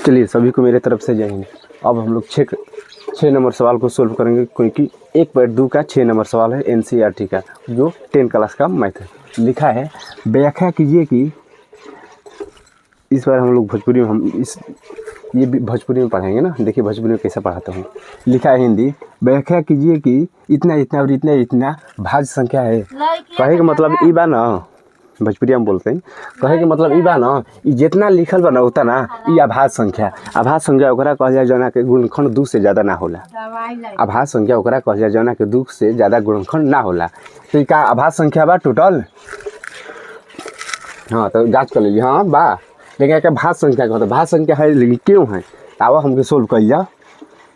चलिए सभी को मेरे तरफ से जय हिंद। अब हम लोग 6 नंबर सवाल को सोल्व करेंगे, क्योंकि 1/2 का 6 नंबर सवाल है NCERT का, जो 10 क्लास का मैथ है। लिखा है व्याख्या कीजिए कि, इस बार हम लोग भोजपुरी में ये भी भोजपुरी में पढ़ेंगे ना। देखिए भोजपुरी में कैसे पढ़ाता हूँ। लिखा है हिंदी, व्याख्या कीजिए कि इतना इतना और इतना इतना भाज्य संख्या है। कहे का मतलब ई बा ना, भोजपुरी में बोलते हैं, कहे का मतलब ई बा ना, जितना लिखल बा ना उतना ई अभाज्य संख्या। अभाज्य संख्या ओकरा कहल जाए जना के गुणनखंड 2 से ज़्यादा ना होला। अभाज्य संख्या ओकरा कहल जाए जना के 2 से ज़्यादा गुणनखंड ना होला। तो का अभाज्य संख्या बा टोटल, हाँ तो जाँच कर लीजिए। हाँ बा, लेकिन क्या भाज्य संख्या कहते, भाज्य संख्या है लेकिन क्यों है। आवा हमके सोल्व कर जाओ।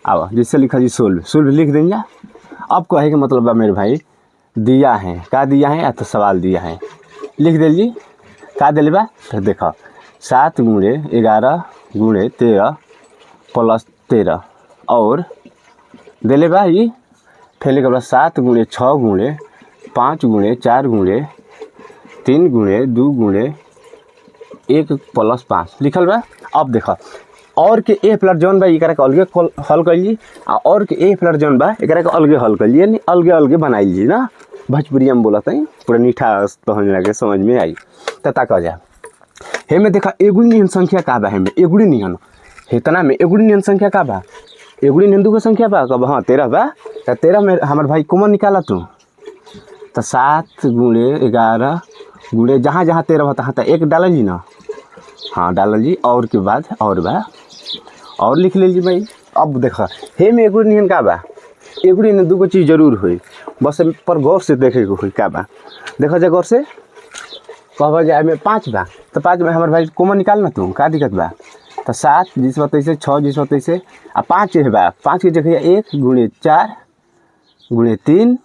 आवा जिससे लिखा जी सोल्व लिख देंगे। अब कहे के मतलब बा मेरे भाई, दिया है का दिया है तो सवाल दिया है, लिख दीजिए का दिल बा। तो देखो 7 गुणे 11 गुणे 13 प्लस 13 और दिले बा ये। फिर लिखा 7 गुणे 6 गुणे 5 गुणे 4 गुणे 3 गुणे 2 गुणे 1 प्लस 5 लिखल बा। अब देखो और के ए प्लस जौन बा एकरा के अलगे हल कर ली, और के ए प्लस जौन बा एकरा के अलगे हल कर ली, यानी अलगे अलगे बनाई ली ना। भोजपुरी में बोलत है पूरा मीठा पहन लगे समझ में आई। तता कह जा हे में देखा एगुड़ी नियन संख्या का बा, हे में एगुड़ी नियन हेतना में एगुड़ी नियन संख्या का बा, एगुड़ी नियन 2 संख्या बा कब। हाँ 13 बा, तो 13 में हमारे भाई कॉमन निकाला तू। तो 7 गुणे 11 गुणे जहाँ जहाँ 13 होता है 1 डाल जी ना। हाँ डाल जी, और के बाद और बा और लिख लीजिए भाई। अब देखा हे में एगुड़ी नियन का बा, एगुड़ी नियन 2 चीज़ जरूर हुई, बस पर गौर से देखे को हुई का बा। देखा जाए गौर से कह जाए में 5 बा, तो 5 में हमारे भाई कॉमन निकाल ना तू, का दिक्कत बा। तो 7 जिस बताइए 6 जिस बताइए आ 5 है बा, 5 की जगह 1 गुणे 4 गुणे 3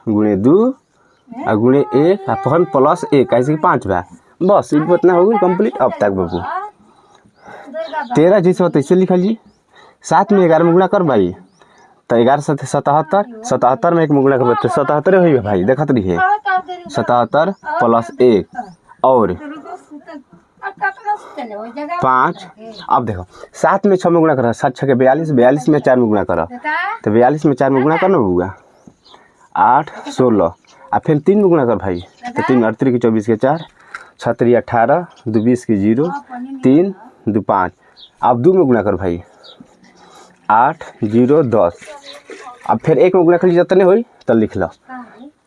गुणे 2 और गुणे 1 और प्लस 1 ऐसे 5 बा। बस इतना हो गई कंप्लीट। अब तक बाबू 13 जिस बताइए लिखा जी, 7 में 11 में गुणा कर भाई, तो 11 7 77, 77 में 1 में गुणा कर तो 77 हुई भाई। देखत रहिए 77 प्लस 1 और 5। अब देखो 7 में 6 में गुणा करो, 7 6 42, 42 में 4 में गुणा करो, तो 42 में 4 में गुणा करना होगा 8 16 और फिर 3 में गुणा कर भाई, तो 3 38 की 24 के 4 6 3 18 2 20 की 0 3 2 5। अब 2 में गुणा कर भाई 8 0 10। अब फिर 1 में गुणा कर लीजिए जितने हुई तो लिख लो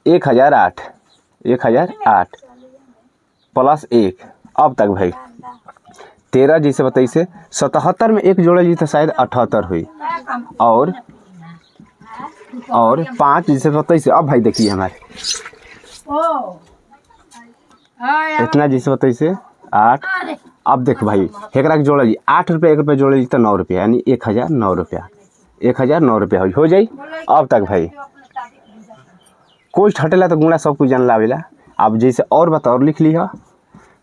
1008 1008 प्लस 1। अब तक भाई 13 जैसे बताइए 77 में 1 जोड़ लीजिए तो शायद 78 हुई, और 5 जैसे बताइए। अब भाई देखिए हमारे इतना जैसे बताइए 8। अब देख भाई एक जोड़ लीजिए 8 रुपये 1 रुपये जोड़ लीजिए तो 9 रुपया, यानी 1009 रुपया, 1009 रुपया हो जाई। अब तक भाई कोई हटेला तो गुणा सब कुछ जान लावेला। अब जैसे और बता और लिख ली है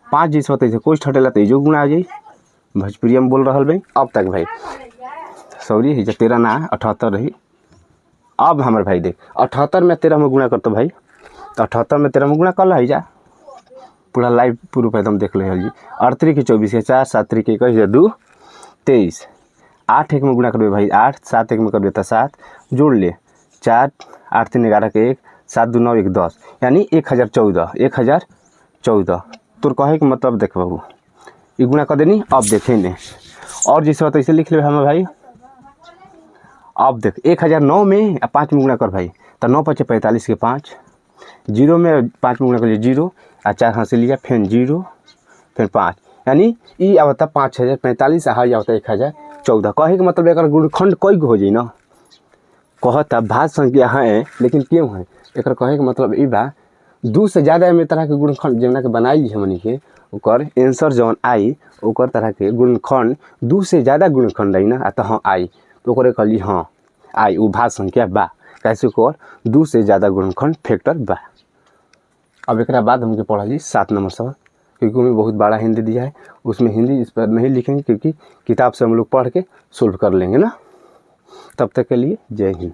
5 जैसे बताइए कोई हटेला तो जो गुणा आ जाई, भोजपुरी में बोल रहा भाई। अब तक भाई सॉरी है 13 ना 78 रही। अब हमारे भाई देख 78 में 13 में गुणा करते भाई, तो 78 में 13 में गुणा कर ला जा पूरा लाइव प्रूफ एकदम देख ले जी। 38 की 24 के 4 7 3 के 21 2 23 8 1 में गुणा कर भाई 8 7 1 में कर देता 7 जोड़ ले 4 8 3 11 के 1 7 2 9 1 10, यानी 1014। तो कहे कि मतलब देख बाबू ये गुणा कर देनी। अब देखे ने और जैसे बात ऐसे लिख ले हमें भाई। अब देख 1009 में 5 में गुणा कर भाई, तो 9 5 45 के 5 0 में 5 में गुणा कर 0 और 4 हाथ से लिया फिर 0 फिर 5, यानी ये आवता 5045 आ आवता 1014। कहे कि मतलब एक गुणनखंड कई हो जाए ना, कहता भाज्य संख्या है लेकिन क्यों है। एक कहे कि मतलब ई बा 2 से ज़्यादा में तरह के गुणनखंड जमना के बनाई है मनी के ओकर आंसर जौन आई ओकर तरह के गुणनखंड 2 से ज़्यादा गुणनखंड आई ना, तो हाँ आई तो ओकरे कहली हाँ आई वो भाज्य संख्या बा, कैसे ओकर 2 से ज़्यादा गुणनखंड फैक्टर बा। अब एक बाद हमके पढ़ा जी 7 नंबर सवाल, क्योंकि हमें बहुत बड़ा हिंदी दिया है, उसमें हिंदी इस पर नहीं लिखेंगे क्योंकि किताब से हम लोग पढ़ के सोल्व कर लेंगे ना। तब तक के लिए जय हिंद।